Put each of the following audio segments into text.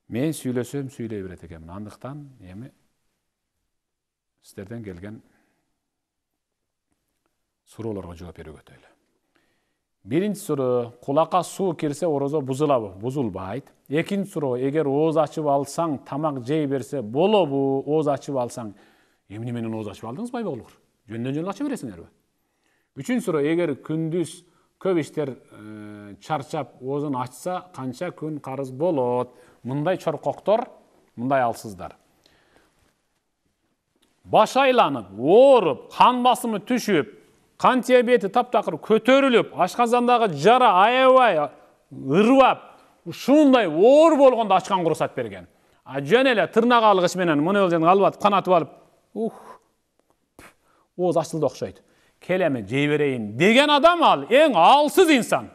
Мен сүйлөсөм сүйлөй берет экенмин. Андыктан эми сиздерден келген суроолорго жооп берүүгө өтөлү. Биринчи суроо: кулакка суу кирсе орозо бузулабы? Бузулбайт. Экинчи суроо: эгер ооз ачып алсаң, тамак жей берсе болобу? Ооз ачып алсаң, эмне менен ооз ачып алдыңыз байбоглур? Жөндөн жөн ача бересиңерби? Үчүнчү суроо: эгер күндүз көп иштер чарчап оозун ачса, канча күн карыз болот? Мындай чоркоктор, мындай алсыздар. Баш айланып, ооруп, кан басымы түшүп, кан диабети таптакыр көтөрүлүп, ашказандагы жара аябай ырбап, ушундай оор болгондо ачкан курсат берген. Жөн эле тырнак алгыч менен муну алып канатып алып, ооз ачылды окшойт. Келеме жей берейин деген адам ал эң алсыз инсан.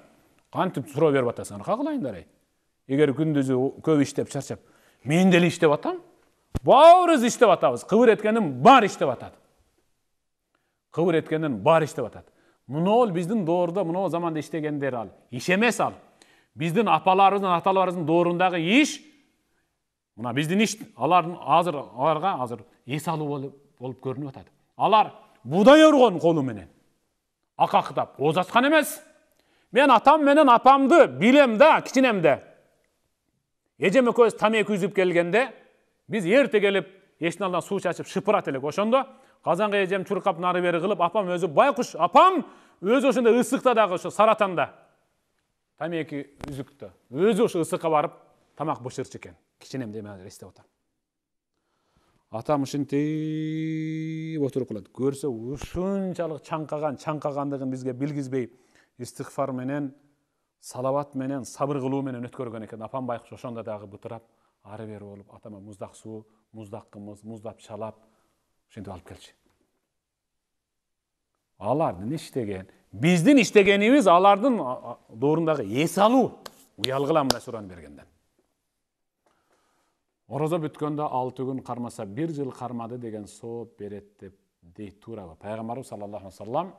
Кантип суроо берип атасыңар, кагылайындар. Эгер күндүзү көп иштеп чарчап, мен деле иштеп атам. Баарыбыз иштеп атабыз. Кыбыр эткенин бар иштеп атат. Кыбыр эткенин бар иштеп атат. Муну биздин доордо, муну заманда иштегендер ал. Иш эмес ал. Биздин апаларыбыздын, аталарыбыздын доорундагы иш, мына биздин иш, аларга азыр эс алуу болуп көрүнүп атат. Алар будай өргөн колу менен акактап ооз ачкан эмес. Мен атам менен апамды билем да, кичинемде. Эжем экөөбүз тамеки үзүп келгенде, биз эрте келип, эшиктин алдынан суу чачып шыпырат элек. Ошондо казанга эжем чуркап нары бери кылып, апам өзү байкуш, апам өзү ошондой ысыкта дагы ошо Саратанда тамеки үзүктө. Өзү ошо ысыкка барып тамак бышырчу экен. Кичинемде мен азыр эстеп атам. Атам ушинтип отуруп калат. Көрсө ушунчалык чаңкагандыгын бизге билгизбей, истигфар менен, салават менен, сабыр кылуу менен өткөргөн экен. Апам байкуш ошондо дагы бытырап, ары бери болуп, атама муздак суу, муздак кымыз, муздап чалап, ошентип алып келчү. Алардын иштеген, биздин иштегенибиз алардын доорундагы эс алуу. Уялгыла мына суроону бергенден. Орозо бүткөндө 6 күн кармаса 1 жыл кармады деген сооп берет деп дейт туурабы? Пайгамбарыбыз саллаллаху алейхи ва саллам: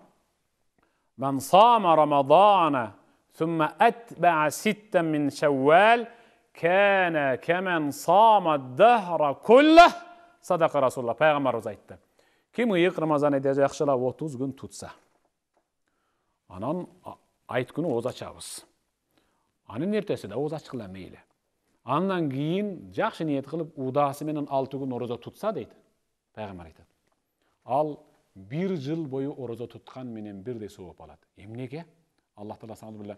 "Ман сама Рамадана, thumma atba'a 6 min Shawwal, kana kaman sama ad-dahra kullah." Sadaqa Rasulullah. Пайгамбарыбыз айтты. Ким ыйык Рамазан айында жакшылап 30 күн тутса, анан айт күнү ооз ачабыз. Анын эртеси да ооз ачкыла мейли. Андан кийин жакшы ниет кылып удаасы менен 6 күн орозо тутса дейт. Пайгамбар айтат. Ал 1 жыл бою орозо туткан менен бирдей сооп алат. Эмнеге? Аллах Таала салlallahu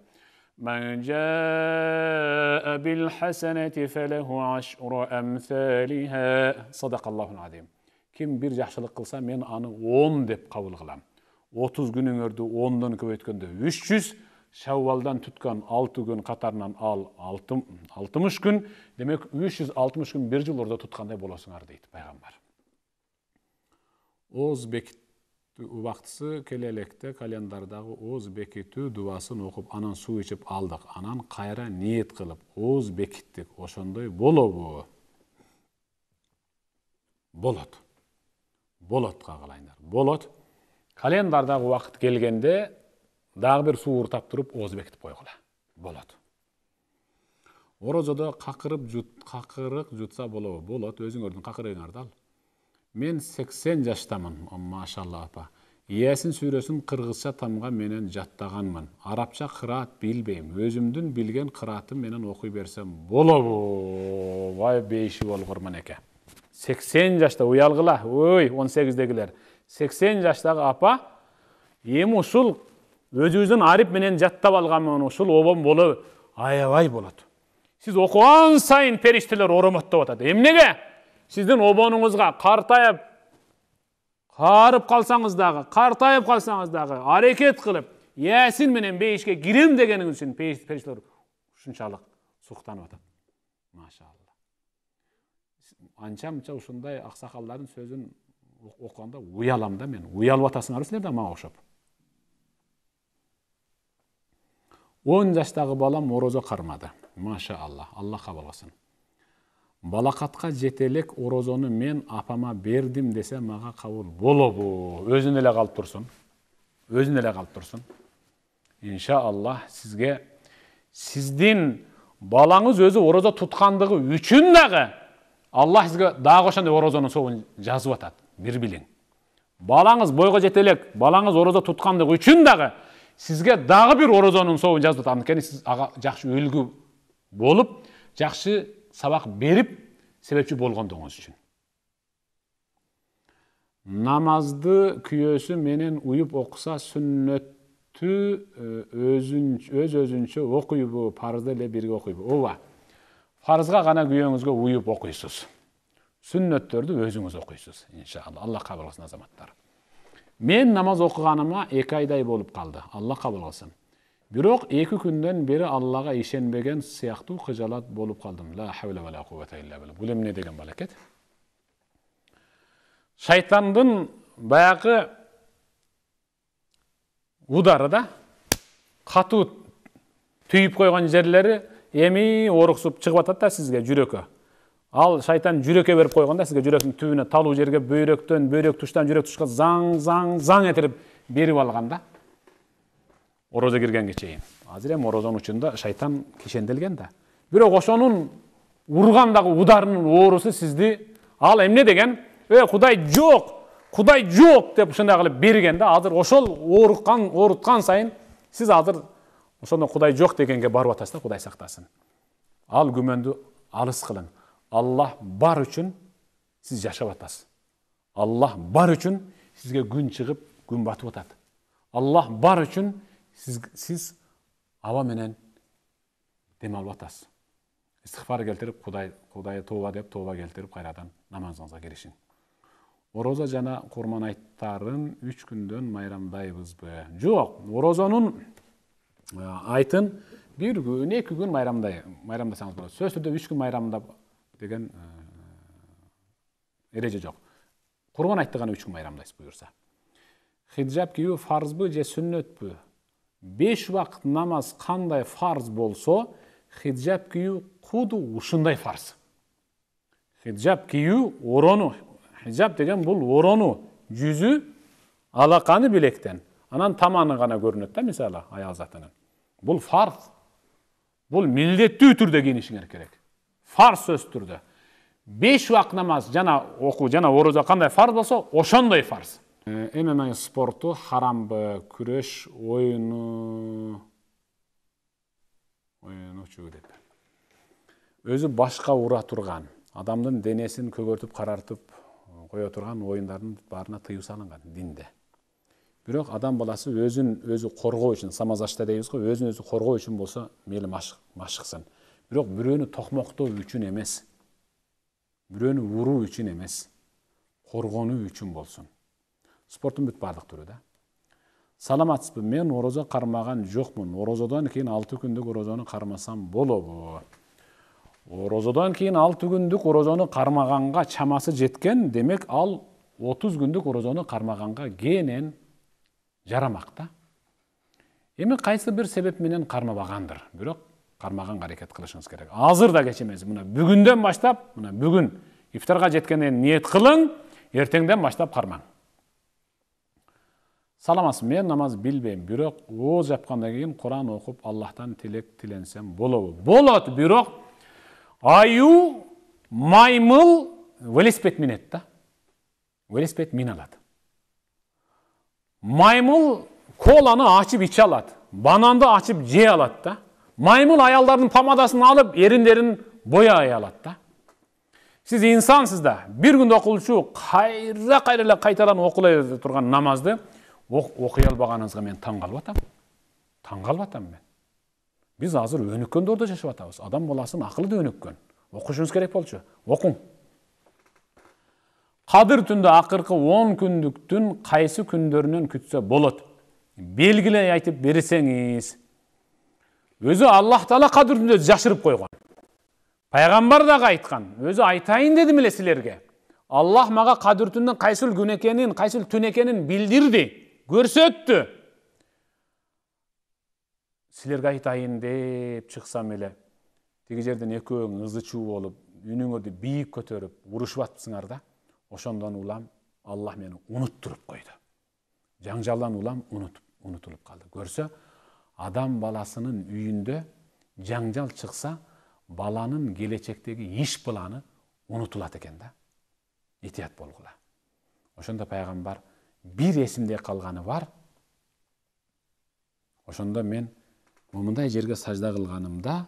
"Мен жаа бил хасанати фалаху ашру амсалиха." Садақаллахул азим. Ким бир жакшылык кылса, мен аны 10 деп кабыл кылам. 30 күнүңөрдү 10дон көбөйткөндө 300, Шаввалдан туткан 6 күн катарынан ал 60 күн, демек 360 күн 1 жыл орозо туткандай болосуңар дейт пайгамбар. Ооз бекитүү убактысы келе электе календардагы ооз бекитүү дубасын окуп, анан суу ичип алдык. Анан кайра ниет кылып ооз бекиттик. Ошондой болобу? Болот. Болот кагылайындар. Болот. Календардагы убакыт келгенде дагы бир суу уртап туруп ооз бекитип койгула. Болот. Орозодо какырык жутса болобу? Болот. Өзүңөрдүн какырыгыңарды ал. Мен 80 жаштамын, машалла апа. Ясин сүрөсүн кыргызча тамга менен жаттаганмын. Арабча кыраат билбейм. Өзүмдүн билген кыраатым менен окуй берсем болобу? Вай бейши болгор манеке. 80 жашта уялгыла. Ой, 18дегилер. 80 жаштагы апа, эми ушул өзүбүздүн арип менен жаттап алганмын, ушул обом болобу? Аябай болот. Сиз окуган сайын периштелер оромоттоп атат. Эмнеге? Сиздин обонуңузга картайып, карып калсаңыз дагы, аракет кылып, Ясин менен бейишке кирем дегениңиз үчүн периштелер ушунчалык суктанып атат. Машалла. Анча-мынча ушундай аксакалдардын сөзүн окуганда уялам да мен. Уялып атасыңар силер да мага окшоп. 10 жаштагы балам орозо кармады. Машалла, Аллах кабыл кылсын. Балакатка жетелек орозону мен апама бердим десе мага кабыл болобу? Өзүн эле калып турсун. Иншаллах сизге сиздин балаңыз өзі ораза тұтқандығы үшін дағы Аллах сізге дағы ошандай оразаның соғын жазып атады. Bir білің. Балаңыз бойға жетелек, балаңыз ораза тұтқандығы үшін дағы сізге дағы бір оразаның соғын жазып атады. Анткени сіз аға жақсы үлгі болып, жақсы сабақ беріп, себепші болғандығыңыз үшін. Намазды күйесі менен ұйып оқыса сүннетті өз-өзінше оқиыбы, парызды эле бирге оқиыбы. Ооба. Парызға ғана күйеңізге ұйып оқисыз. Сүннеттерді өзіңіз оқисыз, иншалла. Алла қабыл қылсын азаматтар. Мен намаз оқығаныма 2 айдай болып қалды. Алла қабыл қылсын. Бирок 2 күнден бері Аллаға ишенбеген сияқты қыжалат болып қалдым. Ла хавла ва ла куввата илля билlah. Бұл эмне деген балакет? Шайтандың баяғы удары да қату түйіп қойған жерлері эми орықсып шығып атат да сізге жүрекке. Ал шайтан жүрекке беріп қойғанда сізге жүректің түбіне талу жерге бөйректен, бөйрек тұштан жүрек тұшқа заң етіріп беріп алғанда ораза киргенге чейин. Азыр эми оразанын учунда шайтан кишенделген да. Бирок ошонун ургандағы ударынын оорусу сизди ал эмне деген? Құдай жоқ деп ушундай кылып бергенде азыр ошол оорутқан сайын сиз азыр ошондо Құдай жоқ дегенге барып атасыз да, Құдай сактасын. Ал күмөндү алыс кылын. Аллах бар үчүн сиз жашап атасыз. Аллах бар үчүн сизге күн чыгып, күн батып атат. Аллах бар үчүн сиз аба менен дем алып атасыз. Истигфар келтирип, Құдай тооба деп тооба келтирип кайрадан намазыңызга киришин. Ораза жана курман айттарын 3 күндөн майрамдайбызбы? Жок, оразанын айтын 1 күн, 2 күн майрамдасаңыз болот. Сөз түрдө 3 күн майрамдап деген эреже жок. Курман айтты гана 3 күн майрамдайсыз буюрса. Хиджаб кийүү фарзбы же сүннөтпү? 5 вакыт намаз кандай фарз болсо, хиджаб кийүү куду ушундай фарз. Хиджаб кийүү орону. Хиджаб деген бул орону, жүзү, алаканы билектен. Анан таманы гана көрүнөт да, мисалы, аял затынын. Бул фарз. Бул милдеттүү түрдө кийинишиңер керек. Фарз сөз түрдө. 5 вакыт намаз жана окуу жана ораза кандай фарз болсо, ошондой фарз. ММА спорту харамбы, күрөш оюну деп. Өзү башка ура турган, адамдын денесин көгөртүп карартып кое турган оюндардын баарына тыюу салынган динде. Бирок адам баласы өзүн коргоо үчүн, самазашта дейбиз го, өзүн өзү коргоо үчүн болсо мейли машыксын. Бирок бирөөнү токмоктоо үчүн эмес. Бирөөнү уруу үчүн эмес. Коргонуу үчүн болсун. Спорттун бүт бардык түрү да. Саламатсызбы? Мен ораза кармаган жокмун. Оразадан кийин 6 күндүк оразаны кармасам болобу? Оразадан кийин 6 күндүк оразаны кармаганга чамасы жеткен, демек ал 30 күндүк оразаны кармаганга кенен жарамак да. Эми кайсы бир себеп менен кармабагандыр. Бирок кармаганга аракет кылышыңыз керек. Азыр да кеч эмес. Мына бүгүндөн баштап, бүгүн ифтарга жеткенден ниет кылың, эртеңден баштап кармаң. Саламатсызбы? Мен намаз билбейм, бирок ооз жапкандан кийин Куран окуп, Аллахтан тилек тиленсем болобу? Болот, бирок аю, маймыл велосипед минет да. Велосипед мин алат. Маймыл коланы ачып иче алат. Бананды ачып же алат да. Маймыл аялдардын помадасын алып, эриндерин бояй алат да. Сиз инсансыз да. Bir күндө окулчу кайра кайтадан окулай турган намазды окуй албаганыңызга мен таң калып атам. Таң калып атам мен. Биз азыр өнүккөн дордо жашап атабыз. Адам баласынын акылы да өнүккөн. Окушуңуз керек болчу. Окуң. Кадыр түндө акыркы 10 күндүктүн кайсы күндөрүнөн күтсө болот? Белгилей айтып берсеңиз. Өзү Аллах Таала кадыр түндө жашырып койгон. Пайгамбар дагы айткан. Өзү айтайын дедим эле силерге. Аллах мага кадыр түндүн кайсыл күн экенин, кайсыл түн экенин билдирди, көрсөттү. Силерге айтайын деп чыксам эле, тиги жерден экөөң ызы-чуу болуп, үнүңөрдү бийик көтөрүп, урушуп атпсыңар да. Ошондон улам Аллах мени унуттуруп койду. Жаңжалдан улам унутулуп калды. Көрсө, адам баласынын үйүндө жаңжал чыкса, баланын келечектеги иш планы унутулат экен да. Этият болгула. Ошондо пайгамбар бир эсимде калганы бар. Ошондо мен мындай жерге сажда кылганымда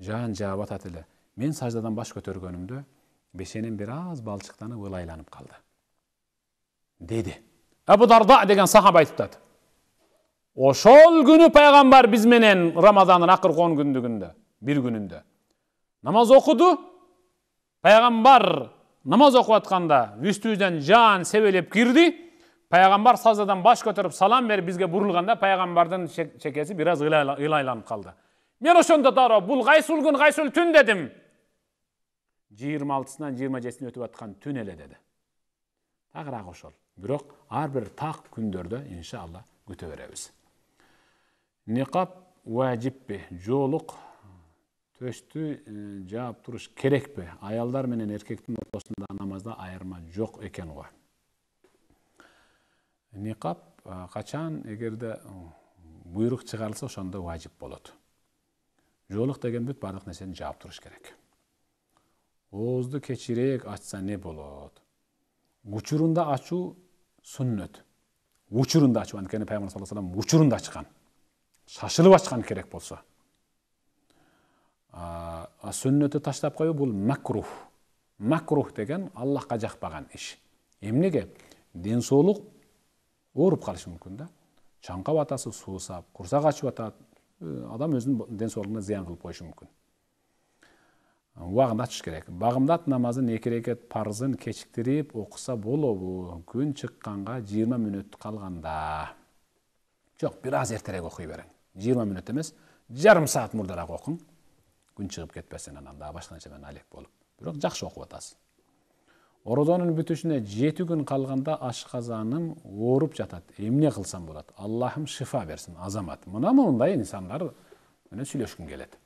жан жаап атат эле. Мен саждадан баш көтөргөнүмдө бешенем бир аз балчыктанып ылайланып калды. Деди. Абу Дарда деген сахаба айтып. Ошол күнү пайгамбар биз менен Рамазандын акыркы 10 күндүгүндө, бир күнүндө намаз окуду. Пайгамбар намаз окуп атканда үстүбүздөн жан себелеп кирди. Пайгамбар саждадан баш көтөрүп салам берип бизге бурулганда пайгамбардын чекеси бир аз ылайланып калды. Мен ошондо дароо бул кайсыл күн, кайсыл түн дедим. 26-сынан 27-сине өтүп аткан түн эле деди. Тагыраак ошол. Бирок ар бир так күндөрдө иншалла күтө беребиз. Никап важиппи? Жоолук төштү жаап туруш керекпи? Аялдар менен эркектин ортосунда намазда айырма жок экен го. Никап качан эгерде буйрук чыгарылса ошондо важип болот. Жоолук деген бүт бардык нерсени жаап туруш керек. Оозду кечирээк ачса не болот? Учурунда ачуу сүннөт. Учурунда ачуу, анткени пайгамбар саллаллаху алейхи вассалам учурунда ачкан. Шашылып ачкан керек болсо. Сүннөтү таштап коюу бул макрух. Макрух деген Аллахка жакпаган иш. Эмнеге? Ден соолук ооруп калышы мүмкүн да. Чаңкап атасы суусап, курсак ачып атат, адам өзүнүн ден соолугуна зыян кылып коюшу мүмкүн. Убагында ачыш керек. Багымдат намазын 2 рекет парзын кечиктирип окуса болобу? Күн чыкканга 20 мүнөт калганда. Жок, бир аз эртерээк окуй бериң. 20 мүнөт эмес, жарым саат мурдараак окуң. Күн чыгып кетпесин анан да башка нерсе менен алек болуп. Бирок жакшы окуп атасыз. Орозонун бүтүшүнө 7 күн калганда ашказаным ооруп жатат. Эмне кылсам болот? Аллахым шифа берсин, азамат. Мындай инсандар менен сүйлөшкүм келет.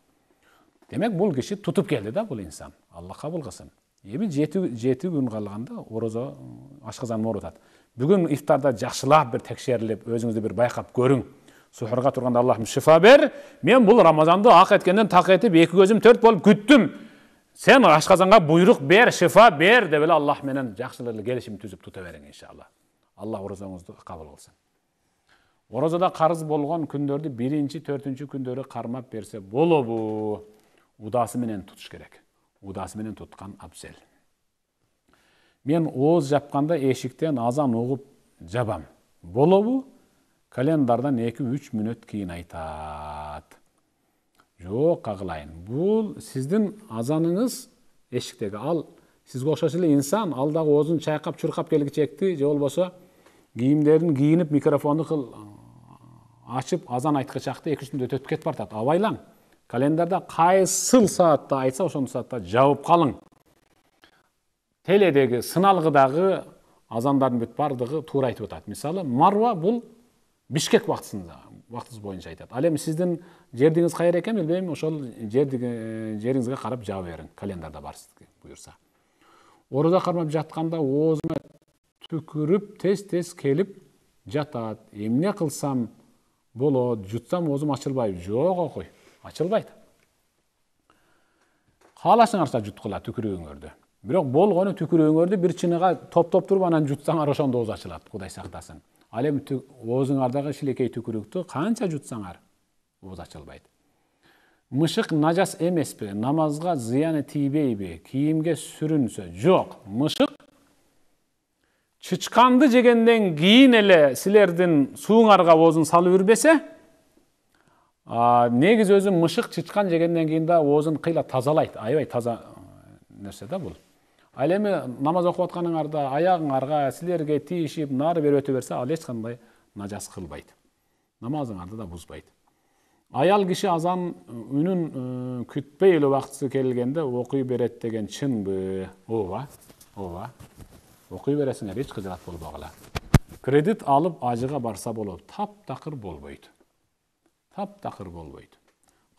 Демек бул киши тутуп келди да бул инсан. Алла кабыл кылсын. Эми 7 күн калганда орозо ашказаным ооруп атат. Бүгүн ифтарда жакшылап бир текшерилип, өзүңүздү бир байкап көрүң. Сухурга турганда Аллахым шифа бер. Мен бул Рамазанды ак эткенден так этип 2 көзүм 4 болуп күттүм. Сен ашказанга буйрук бер, шифа бер деп эле Аллах менен жакшы эле келишим түзүп тута бериң иншалла. Алла орозоңузду кабыл кылсын. Орозода карыз болгон күндөрдү 1-4 күндөрү кармап берсе болобу? Удасы менен тутуш керек. Удасы менен туткан абзел. Мен ооз жапканда эшиктен азан угуп жабам. Болобу? Календардан 2-3 мүнөт кийин айтат. Жок, кагылайын. Бул сиздин азаныңыз эшиктеги. Ал сизге окшош эле инсан, ал дагы оозун чайкап, чуркап келгичекти, же болбосо кийимдерин кийинип, микрофонду ачып, азан айткыч акты 2-3 мүнөт өтүп кетип бартат. Абайлаң. Календарда кайсыл саатта айтса, ошол саатта жабып калың. Теледеги, сыналгыдагы азандардын бүт бардыгы туура айтып атат. Мисалы, Марва бул Бишкек вактысы боюнча айтат. Ал эми сиздин жердиңиз кайер экен билбейм, ошол жериңизге карап жаба бериң. Календарда бар сизге буюрса. Орозо кармап жатканда оозуна түкүрүп, тез келип жатат. Эмне кылсам болот? Жутсам оозум ачылбайбы? Жок, окуй. Ачылбайт. Каалашыңарса жуткула түкүрөгүңөрдү. Бирок болгону түкүрөгүңөрдү бир чыныга топтоп туруп анан жутсаңар ошондо ооз ачылат. Кудай сактасын. Ал эми оозуңардагы шилекей түкүрүктү канча жутсаңар ооз ачылбайт. Мышык нажас эмеспи? Намазга зыяны тийбейби? Кийимге сүрүнсө? Жок. Мышык чычканды жегенден кийин эле силердин сууңарга оозун салып үрбесе, негизи өзү мышык чычкан жегенден кийин да оозун кыйла тазалайт. Аябай таза нерсе да бул. Ал эми намаз окуп атканыңарда аягыңарга силерге тийишип, нары бери өтө берсе, ал эч кандай нажас кылбайт. Намазыңарды да бузбайт. Аял киши азан үнүн күтпөй эле убактысы келгенде окуй берет деген чынбы? Ооба. Окуй бересиңер, эч кыжырат болбогула. Кредит алып ажыга барса болот. Таптакыр болбойт.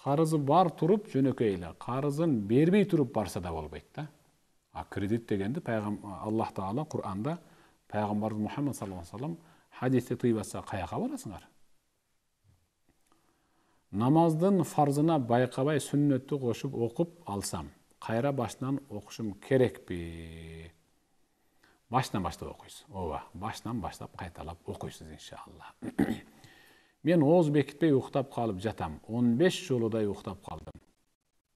Карызы бар туруп жөнөкөй эле, карызын бербей туруп барса да болбойт да. Кредит дегенди Аллах Таала Кур'анда пайгамбар Мухаммад саллаллаху алейхи ва саллям хадисте тыйбаса каяка барасыңар? Намаздын фарзына байкабай сүннөттү кошуп окуп алсам, кайра башынан окушум керекпи? Башынан баштап окуйсуз. Ооба, башынан баштап кайталап окуйсуз иншалла. Мен ооз бекитпей уктап калып жатам. 15 жолудай уктап калдым.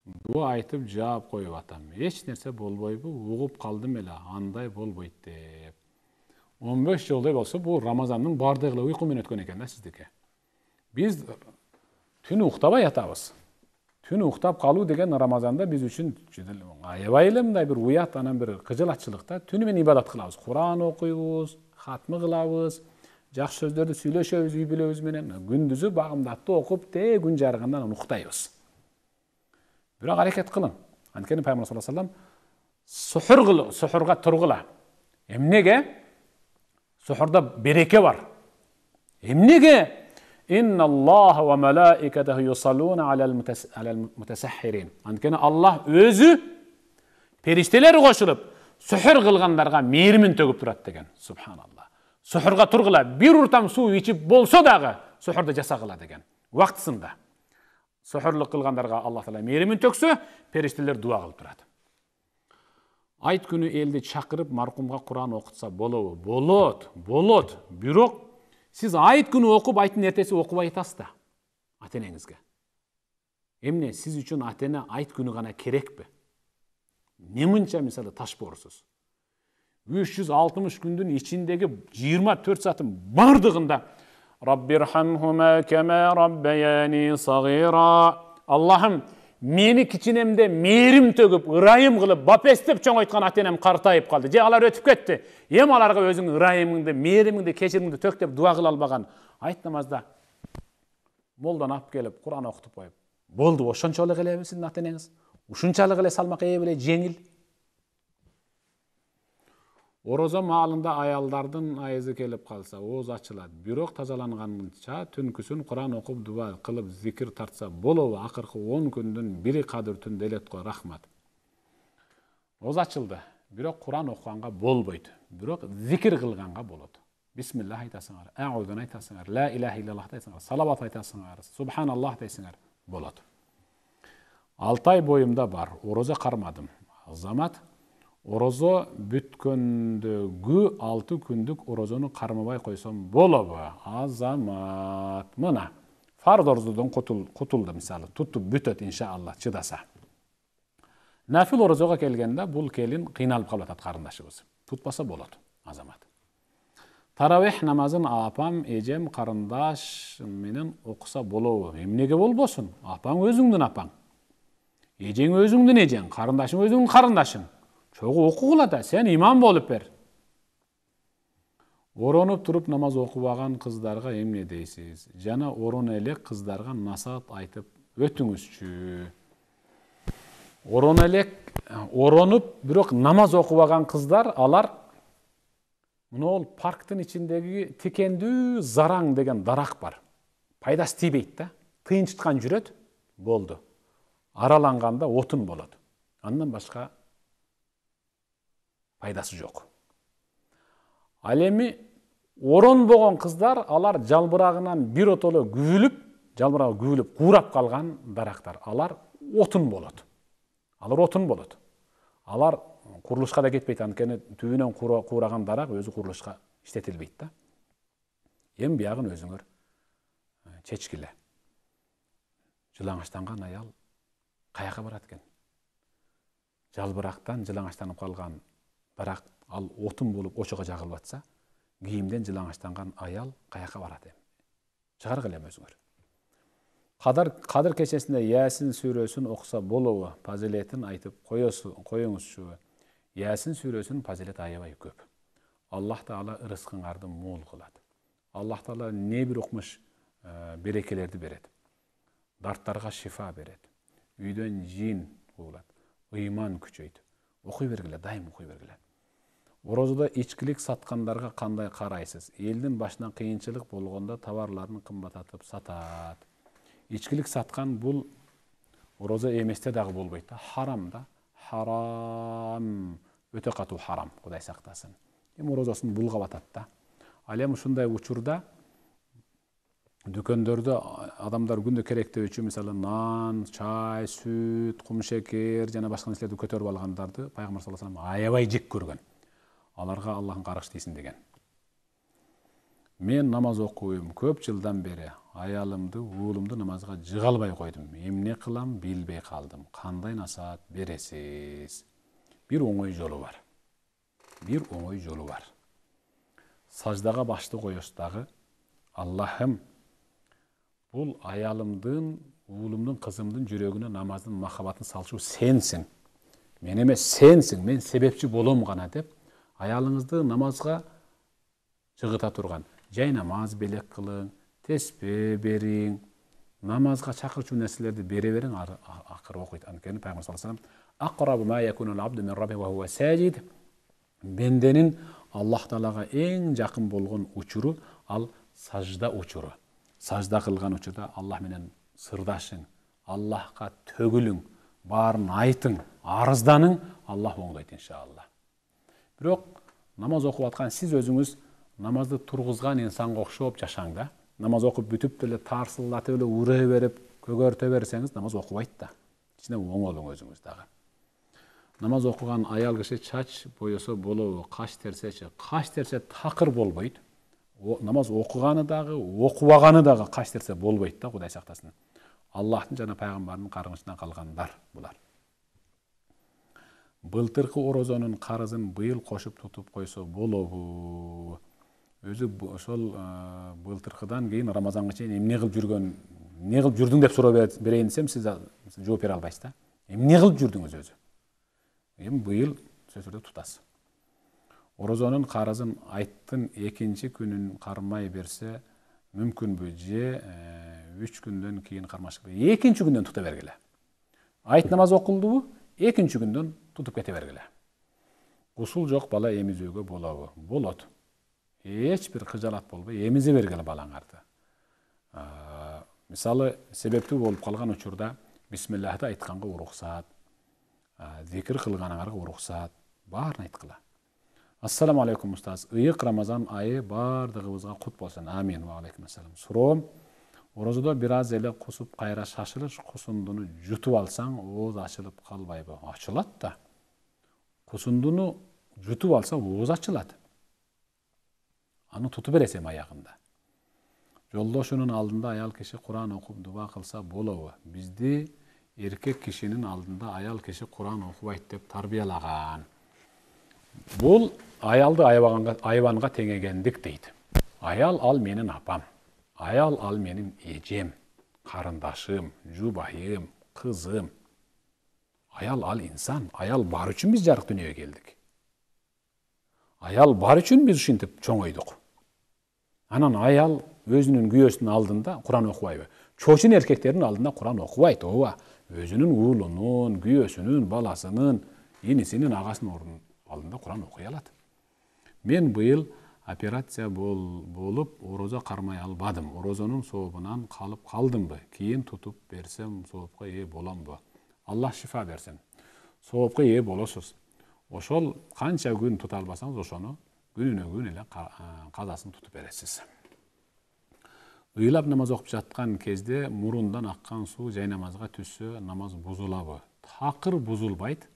Дуа айтып жаап коюп атам. Эч нерсе болбойбу, угуп калдым эле, андай болбойт деп. 15 жолудай болсо, бул Рамазандын бардыгы эле уйку менен өткөн экен да сиздики. Биз түн уктабай атабыз. Түн уктап калуу деген Рамазанда биз үчүн аябай эле мындай бир уят, анан бир кыжылатчылыкта түнү менен ибадат кылабыз. Куран окуйбуз, хатмы кылабыз, жакшы сөздөрдү сүйлөшөбүз үй бүлөбүз менен. Күндүзү багымдатты окуп, күн жарыгынан уктайбыз. Бирок аракет кылың. Анткени Пайгамбар саллаллаху алейхи вассалам сухурга тургула. Эмнеге? Сухурда береке бар. Эмнеге? Инна Аллаха ва малаикатаху юсаллуна алал мутасаххирин. Анткени Аллах өзү периштелер кошулуп сухур кылгандарга мээримин төгүп турат деген. Субханаллах. Сухурга тургула, бир уртам суу ичип болсо дагы сухурду жасагыла деген. Вактысында. Сухурлук кылгандарга Аллах Таала мээримин төксө, периштелер дуа кылып турат. Айт күнү элди чакырып маркумга Куран окутса болобу? Болот. Бирок сиз айт күнү окуп, айттын эртеси окубай атасыз да ата-энеңизге. Эмне сиз үчүн ата-эне айт күнү гана керекпи? Неминче мисалы таш боорсуз. 360 күндүн ичиндеги 24 сааттын бардыгында Rabbirhamhuma kema rabbayani sagira. Allah'ım meni kiçinemde mээrim tөгүп, ырайым кылып, бапестеп чоңойткан ата-энем картайып калды. Же алар өтүп кетти. Эм аларга өзүңдүн ырайымыңды, мээримиңди, кечиримиңди төк деп дуа кыла албаган. Айт намазда молдан алып келип, Куран окутуп коюп. Болду, ошончолук элеби сиздин ата-энеңиз? Ушунчалык эле салмак ээп эле жеңил. Орозо маалында аялдардын айызы келип калса, ооз ачылат. Бирок тазаланганча түнкүсүн Куран окуп, дуа кылып, зикир тартса болобу? Акыркы 10 күндүн бири кадыр түн делет кой, рахмат. Ооз ачылды. Бирок Куран окуганга болбойт. Бирок зикир кылганга болот. Бисмиллах айтасыңар, аузун айтасыңар, ла илаха иллаллах айтасыңар, салават айтасыңар, субханаллах дейсиңер, болот. 6 ай боюмда бар. Орозо кармадым. Азамат орозо бүткөндөгү 6 күндүк орозону кармабай койсом болобу? Азамат. Мына фарз орозодон кутулду мисалы. Тутуп бүтөт иншалла чыдаса. Нафил орозого келгенде бул келин кыйналып калып атат карындашыбыз. Тутпаса болот, азамат. Таравих намазын апам, эжем, карындаш менен окуса болобу? Эмнеге болбосун? Апаң өзүңдүн апаң. Эжең өзүңдүн эжең, карындашың өзүңдүн карындашың. Чогу окугула да, сен имам болуп бер. Оронуп туруп намаз окубаган кыздарга эмне дейсиз? Жана орон элек кыздарга насаат айтып өтүңүзчү. Орон элек оронуп, бирок намаз окубаган кыздар, алар мына парктын ичиндеги тикендүү зараң деген дарак бар. Пайдасы тийбейт да, тыйынчыткан жүрөт, болду. Араланганда отун болот. Андан башка пайдасы жок. Ал эми оронбогон кыздар, алар жалбырагынан бир отоло күбүлүп, куурап калган дарактар. Алар отун болот. Алар курулушка да кетпейт, анткени түбүнөн куураган дарак өзү курулушка иштетилбейт да. Эми биягын өзүңөр чечкиле. Жылаңачтанган аял каяка барат экен? Жалбырактан жылаңачтанып калган дарак ал отун болуп очого жагылып атса, кийимден жылаңачтанган аял каяка барат эми? Чыгаргыла өзүңөр. Кадыр кечесинде Ясин сүрөсүн окуса болобу? Фазилетин айтып коюңузчу. Ясин сүрөсүнүн фазилети аябай көп. Аллах Таала ырыскыңарды мол кылат. Аллах Таала не бир окмуш берекелерди берет. Дарттарга шифа берет. Үйдөн жин куулат. Ыйман күчөйт. Окуй бергиле, дайым окуй бергиле. Орозодо ичкилик саткандарга кандай карайсыз? Элдин башына кыйынчылык болгондо товарларын кымбаттатып сатат. Ичкилик саткан бул орозо эместе дагы болбойт да, харам да. Харам, өтө катуу харам, Кудай сактасын. Эми орозосун булгап атат да. Ал эми ушундай учурда Дүкөндөрдө адамдар күндө керектөө үчүн мисалы нан, чай, сүт, кумшекер жана башка нерселерди көтөрүп алгандарды пайгамбар саллаллаху алейхи вассалам аябай жек көргөн. Аларга Аллахтын каргыш тийсин деген. Мен намаз окуйм, көп жылдан бери аялымды, уулумду намазга жыгалбай койдум. Эмне кылам билбей калдым. Кандай насаат бересиз? Бир оңой жолу бар. Бир оңой жолу бар. Саждага башты коесуз дагы, Аллахым, бул аялымдын, уулумдун, кызымдын жүрөгүнө намаздын махабатын салчу сенсиң. Мен эмес, сенсиң. Мен себепчи болом гана деп, аялыңызды намазга жыгыта турган. Жай намаз белек кылың, теспе бериң, намазга чакырчу нерселерди бере бериң, акыры окуйт. Анткени пайгамбар саллаллаху алейхи вассалам акрабу ма якунул абду мин рабби ва хува сажид. Бенденин Аллах Таалага эң жакын болгон учуру ал сажда учуру. Сажда кылган учурда Аллах менен сырдашың, Аллахка төгүлүң, баарын айтың, арызданың, Аллах оңдойт иншалла. Бирок намаз окуп аткан сиз өзүңүз намазды тургузган инсанга окшоп жашаң да. Намаз окуп бүтүп деле тарсылдатып эле урай берип, көгөртө берсеңиз намаз окубайт да. Кичине оңолуң өзүңүз дагы. Намаз окуган аял киши чач боесо болобу, каш терсечи. Каш терсе такыр болбойт. Намаз окуганы дагы, окубаганы дагы каш терсе болбойт да, Кудай сактасын. Аллахтын жана пайгамбардын каргышына калгандар булар. Былтыркы орозонун карызын быйыл кошуп тутуп койсо болобу? Өзү ошол былтыркыдан кийин Рамазанга чейин эмне кылып жүрдүң деп суроо берейин десем, сиз жооп бере албайсыз да. Эмне кылып жүрдүңүз өзү? Эми быйыл сөзүрдө тутасыз. Орозонун карызын айттын экинчи күнүн кармай берсе, мүмкүнбү же 3 күндөн кийин кармашып, экинчи күндөн тута бергиле. Айт намаз окулдубу? Экинчи күндөн тутуп кете бергиле. Гусул жок бала эмизүүгө болобу? Болот. Эч бир кыжалат болбой эмизе бергиле балаңарды. Мисалы, себептүү болуп калган учурда бисмиллахты айтканга уруксаат, зикир кылганыңарга уруксаат, баарын айткыла. Ассаламу алейкум устаз. Ыйык Рамазан айы бардыгыбызга кут болсун. Амин. Ва алейкум ассалам. Суроом, орозодо бир аз эле кусуп кайра шашылыш кусундуну жутуп алсаң, ооз ачылып калбайбы? Ачылат да. Кусундуну жутуп алса ооз ачылат. Аны тутуп бересем аягында. Жолдошунун алдында аял киши Куран окуп дуба кылса болобу? Бизди эркек кишинин алдында аял киши Куран окубайт деп тарбиялаган. Бул аялды айбанга теңегендик дейт. Аял ал менин апам. Аял ал менин эжем, карындашым, жубайым, кызым. Аял ал инсан. Аял бар үчүн биз жарык дүйнөгө келдик. Аял бар үчүн биз ушинтип чоңойдук. Анан аял өзүнүн күйөөсүнүн алдында Куран окубайбы? Чоочун эркектердин алдында Куран окубайт, ооба. Өзүнүн уулунун, күйөөсүнүн, баласынын, инисинин, агасынын алдында Куран окуй алат. Мен быйыл операция болуп, орозо кармай албадым. Орозонун сообунан калып калдымбы? Кийин тутуп берсем, соопко ээ боломбу? Аллах шифа берсин. Соопко ээ болосуз. Ошол канча күн тута албасаңыз, ошону күнүнө күн эле казасын тутуп бересиз. Ыйлап намаз окуп жаткан кезде мурундан аккан суу жай намазга түшсө, намаз бузулабы? Такыр бузулбайт.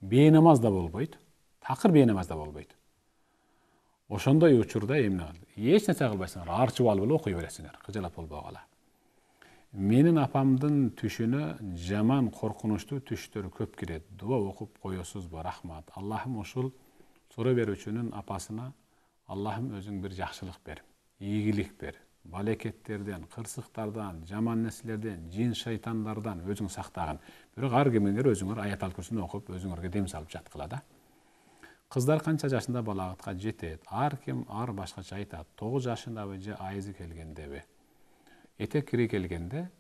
Бейнамаз да болбойт. Такыр бейнамаз да болбойт. Ошондой учурда эмне кыл? Эч нерсе кылбайсыңар, арчып алып эле окуй бересиңер, кыжалат болбогула. Менин апамдын түшүнө жаман, коркунучтуу түштөр көп кирет. Дуа окуп коесузбу? Рахмат. Аллахым ушул суроо берүүчүнүн апасына Аллахым өзүң бир жакшылык бер, ийгилик бер, балекеттерден, кырсыктардан, жаман нерселерден, жин шайтандардан өзүң сактагын. Бирок ар кимиңер өзүңөр аят алкурсун окуп, өзүңөргө дем салып жаткыла да. Кыздар канча жашында балагатка жетет? Ар ким ар башкача айтат. 9 жашындабы же айызы келгендеби? Этек кири келгенде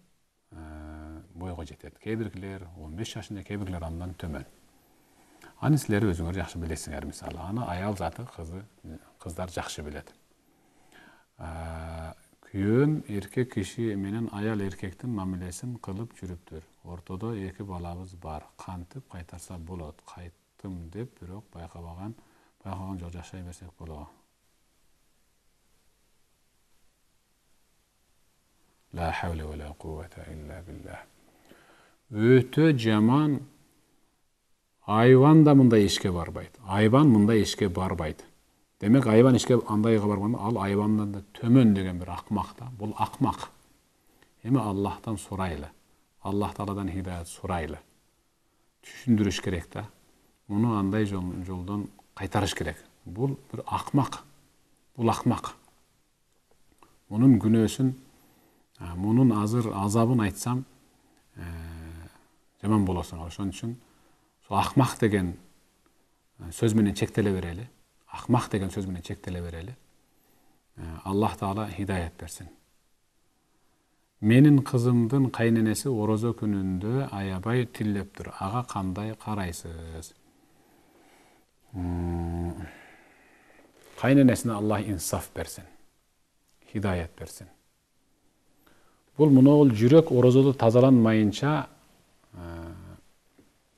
бойго жетет. Кээ-бирлер 15 жашында, кээ-бирлер андан төмөн. Аны силер өзүңөр жакшы билесиңер, мисалы. Аны аял заты кыздар жакшы билет. Күйөөм эркек киши менен аял эркектин мамилесин кылып жүрүптүр. Ортодо 2 балабыз бар. Кантип кайтарса болот? Кайттым деп, бирок байкабаган жок, жашай берсек болобу? La havle ve la kuvvete illa billah. Öte jaman ayvan da mындай işke barbaydı. Ayvan mындай işke barbaydı. Demek ayvan işke andayga barganda al ayvandan da tömön degen bir akmak da. Bul akmak. Hem Allah'tan soraylı. Allah Ta'aladan hidayet soraylı. Düşündürüş gerek da. Bunu anday joldan kaytarış gerek. Bul bir akmak. Bul akmak. Onun günösün, bunun azabın aytsam jaman bolasın. Oşon üçün akmak degen söz menen çektele bereli. Akmak degen söz menen çektele bereli. Allah Taala hidayet bersin. Menin kızımdın kaynenesi orozo gününde ayabay tillепtir. Ağa kanday karaysız? Kaynenesine Allah insaf bersin. Hidayet bersin. Bul muну ol jürek orozodu tazalanmayınca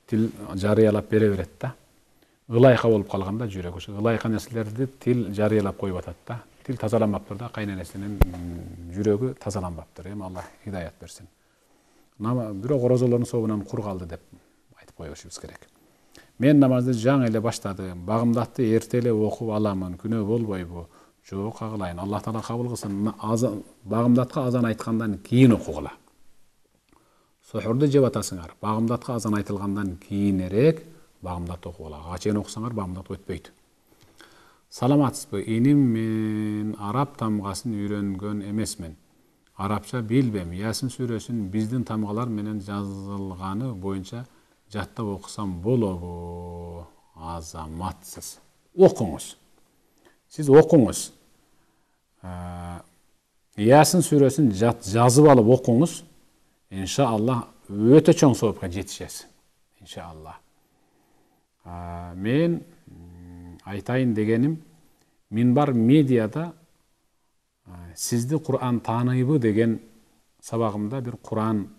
til jarıyalap bere beret da. Ilayka bolup kalganda jürek ошо ылайка нерселерди til jarıyalap koyup atat da. Til tazalanmaptır da kaynenesinin jüregi tazalanmaptır. Hem Allah hidayet bersin. Бирок орозолордун собунан кур калды деп айтып коюшубуз керек. Men namazды жаңы эле баштадым. Багымдатты эрте эле окуп аламын. Күнөө болбойбу? Жок, кагылайын. Аллах Таала кабыл кылсын. Багымдатка азан айткандан кийин окугула. Сохурду жеп атасыңар. Багымдатка азан айтылгандан кийинерээк багымдат окугула. Ага чейин окусаңар багымдат өтпөйт. Саламатсызбы? Иним мен араб тамгасын үйрөнгөн эмесмин. Арабча билбем. Ясин сүрөсүн биздин тамгалар менен жазылганы боюнча жаттап окусам болобу? Азаматсыз. Окуңуз. Siz okуңуз. Yasin сүрөсүн жазып алып окуңуз. Иншаллах өтө чоң соопка жетишесиз. Иншаллах. Мен айтайын дегеним, Минбар медиада сизди Кур'ан тааныйбы деген сабагымда бир Кур'ан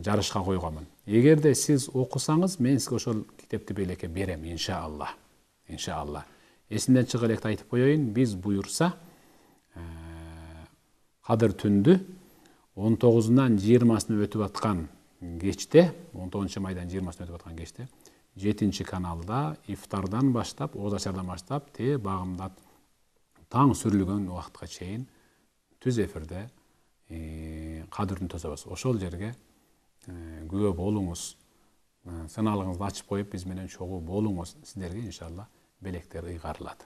жарышка койгонмун. Эгерде сиз окусаңыз, мен сизге ошол китепти белекке берем, иншаллах. Иншаллах. Эсинден чыгып электи айтып коеюн, биз буюрса кадыр түндү 19-нан 20-сына өтүп аткан кечте, 19-майдан 20-сына өтүп аткан кечте 7-чи каналда ифтардан баштап, оозачардан баштап те багымдат таң сүрүлгөн убакытка чейин түз эфирде кадырдын тособуз. Ошол жерге күбө болуңуз, сыналыгыңызды ачып коюп биз менен чогуу болуңуз. Сиздерге иншаллах белектер ыйгарылат.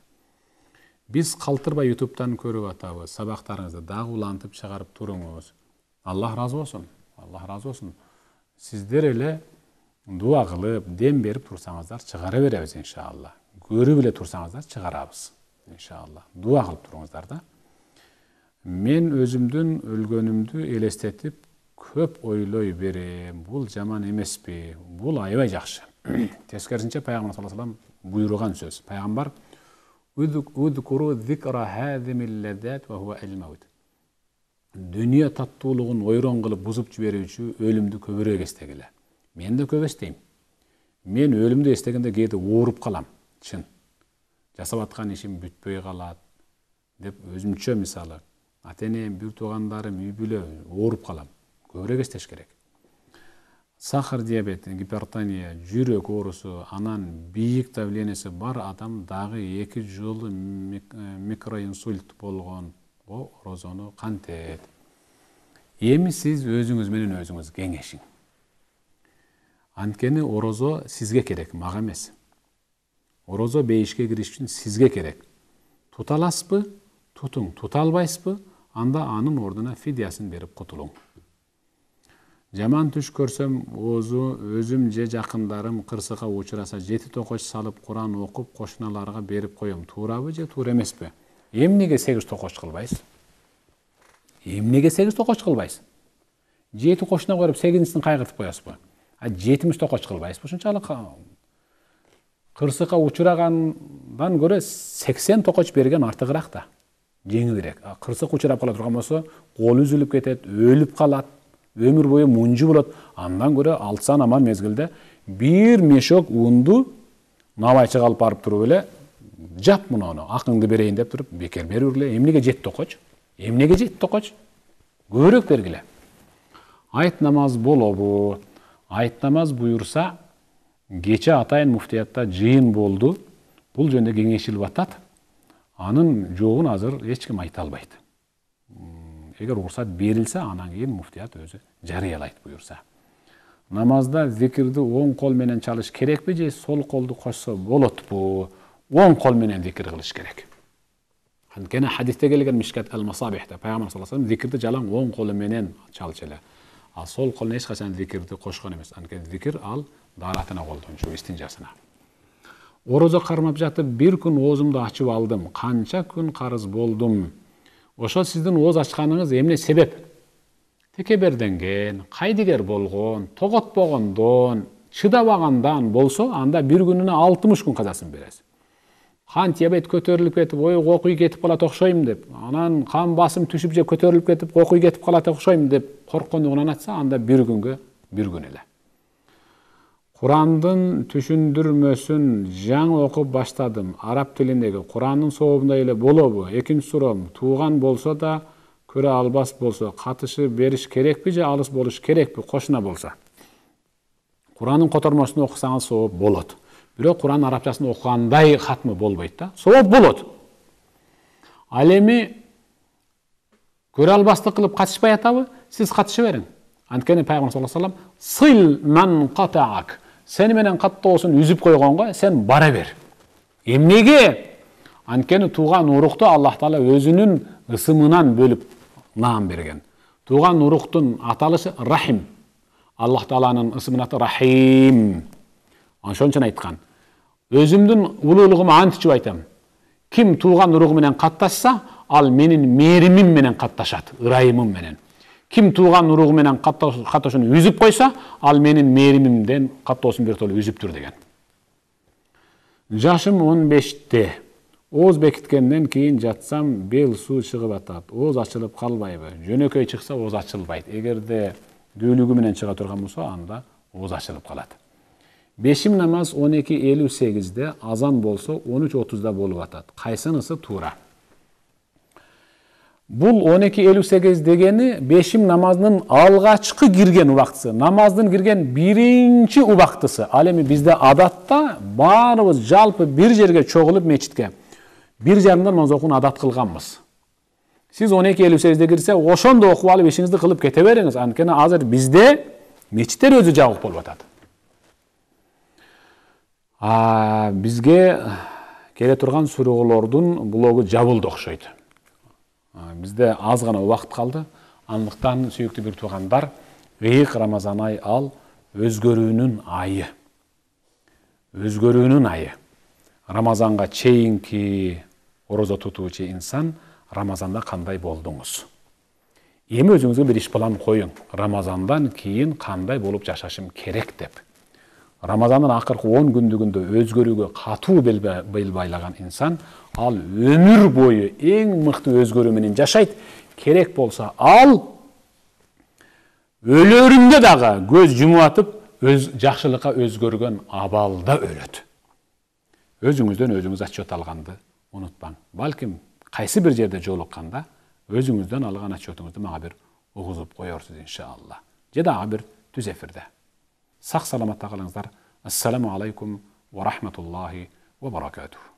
Биз калтырбай YouTube'дан көрүп атабыз. Сабактарыңызды дагы улантып чыгарып туруңуз. Аллах разы болсун. Аллах разы болсун. Сиздер эле дуа кылып, дем берип турсаңыздар, чыгара беребиз иншаллах. Көрүп эле турсаңыздар, чыгарабыз иншаллах. Дуа кылып туруңуздар да. Мен өзүмдүн өлгөнүмдү элестетип көп ойлой берем. Бул жаман эмеспи? Бул аябай жакшы. Тескерисинче Пайгамбар саллаллаху алейхи ва саллям буйруган сөз. Пайгамбар Udhkuru zikra hadimil lezzat wa huwa al-maut. Dünya tattуулугун ойрон кылып бузуп жиберүүчү өлүмдү көбүрөөк эстегиле. Мен да көп эстейм. Мен өлүмдү эстегенде кээде ооруп калам. Чын. Жасап аткан ишим бүтпөй калат деп өзүмчө мисалы ата-энем, бир туугандарым, үй бүлө ооруп калам. Көбүрөөк эстеш керек. Сахар диабети, гипертония, жүрөк оорусу, анан бийик давлениеси бар адам дагы 2 жолу микроинсульт болгон орозону кантет. Эми сиз өзүңүз менен өзүңүз кеңешиң. Анткени орозо сизге керек, мага эмес. Орозо бейишке кириш үчүн сизге керек. Тута аласызбы? Тутуң. Тута албайсызбы? Анда анын ордуна фидиясын берип кутулуң. Жаман түш көрсөм, өзүм же жакындарым кырсыкка учураса 7 токоч салып Куран окуп кошуналарга берип коем. Туурабы же туура эмеспи? Эмнеге 8 токоч кылбайсыз? Эмнеге 8 токоч кылбайсыз? 7 кошуна көрүп 8-син кайгыртып коесузбу? 70 токоч кылбайсызбы? Ушунчалык кырсыкка учурагандан көрө 80 токоч берген артыгыраак да. Жеңилирээк. Кырсык учурап кала турган болсо, колу үзүлүп кетет, өлүп калат. Ömür boyu muncu bulat. Andan göre altsan aman mezgilde bir meşok undu navayçı kalıp barıp durup öyle jap bunu onu akыңды берейин деп туруп бекер берип эле эмнеге 7 токоч? Эмнеге 7 токоч? Көбірек бергіле. Айт намаз болобу. Айт намаз буйурса, кече атайын муфтиятта жыйын болду. Бул жөнүндө кеңешилип атат. Анын жоогун азыр эч ким айта албайт. Эгер уруксат берилсе, анан кийин муфтият өзү жарыялайт буйурса. Намазда зикирди оң кол менен чалыш керекпи же сол колду кошсо болотпу? Оң кол менен зикир кылыш керек. Анткени хадисте келген Мишкат ал-Масабихте пайгамбар саллаллаху алейхи зикирди жалаң оң колу менен чалчу эле. Ал сол колуна эч качан зикирди кошкон эмес. Анткени зикир ал дааратына колдончу, истинжасына. Орозо кармап жатып бир күн оозумду ачып алдым. Канча күн карыз болдум. Ошо сиздин ооз ачканыңыз эмне себеп? Текеберденген, кайдыгер болгон, тоготпогондон, чыдабагандан болсо, анда бир күнүнө 60 күн казасын бересиз. Қан диабет көтөрүлүп кетип, ой кокуй кетип калат окшойм деп, анан кан басым түшүп же көтөрүлүп кетип, кокуй кетип калат окшойм деп корккондугунан атса, анда бир күнгө бир күн эле. Курандын түшүндүрмөсүн жаңы окуп баштадым. Араб тилиндеги Курандын сообунда эле болобу? Экинчи сурам, тууган болсо да көрө албас болсо, катышы бериш керекпи же алыс болуш керекпи? Кошуна болсо. Курандын котормосун окусаңыз сооп болот. Бирок Куран арабчасын окугандай хатмы болбойт да. Сооп болот. Ал эми көрө албастык кылып катышпай атабы? Сиз катыша бериң. Анткени пайгамбар саллаллаху алейхи вассалам сыл ман катаак. Сени менен каттоосун үзүп койгонго сен бара бер. Эмнеге? Анткени тууган урукту Аллах Таала өзүнүн ысымынан бөлүп наам берген. Тууган уруктун аталышы Рахим. Аллах Тааланын ысымын аты Рахим. Ошон үчүн айткан. Өзүмдүн улуулугума ант ичип айтам. Ким тууган уругу менен катташса, ал менин мээримим менен катташат, ырайымым менен. Ким тууган уругу менен катташууну үзүп койсо, ал менин мээримимден каттоосун бир толо үзүптүр деген. Жашым 15-те. Ооз бекиткенден кийин жатсам, бел суу чыгып атат. Ооз ачылып калбайбы? Жөнөкөй чыкса ооз ачылбайт. Эгерде дүүлүгү менен чыга турган болсо, анда ооз ачылып калат. Бешим намаз 12:58-де, азан болсо 13:30-да болуп атат. Кайсынысы туура? Бул 12:58 дегени бешим намазынын алгачкы кирген убактысы, намаздын кирген биринчи убактысы. Ал эми бизде адатта баарыбыз жалпы бир жерге чогулуп мечитке 1:30 намаз окууну адат кылганбыз. Сиз 12:58-де кирсе, ошондо окуп алып ишиңизди кылып кете бериңиз. Анткени азыр бизде мечиттер өзү жабык болуп атат. Бизге келе турган сурооолордун блогу жабылды окшойт. Бизде аз гана убакыт калды. Андыктан сүйүктүү бир туугандар, ыйык Рамазан ай ал өзгөрүүнүн айы. Өзгөрүүнүн айы. Рамазанга чейинки орозо тутуучу инсан Рамазанда кандай болдуңуз? Эми өзүңүзгө бир иш план коюң. Рамазандан кийин кандай болуп жашашым керек деп. Рамазандын акыркы 10 күндүгүндө өзгөрүүгө катуу бел байлаган инсан ал өмүр бою эң мыкты өзгөрүү менен жашайт. Керек болсо ал өлөрүндө дагы көз жумуп атып, өз жакшылыкка өзгөргөн абалда өлөт. Өзүңүздөн өзүңүз отчет алганды унутпаң. Балким кайсы бир жерде жолукканда өзүңүздөн алган отчетуңузду мага бир угузуп коерсуз иншалла. Же дагы бир түз эфирде. Сак саламатта калыңыздар. Ассаламу алейкум ва рахматуллахи ва баракатух.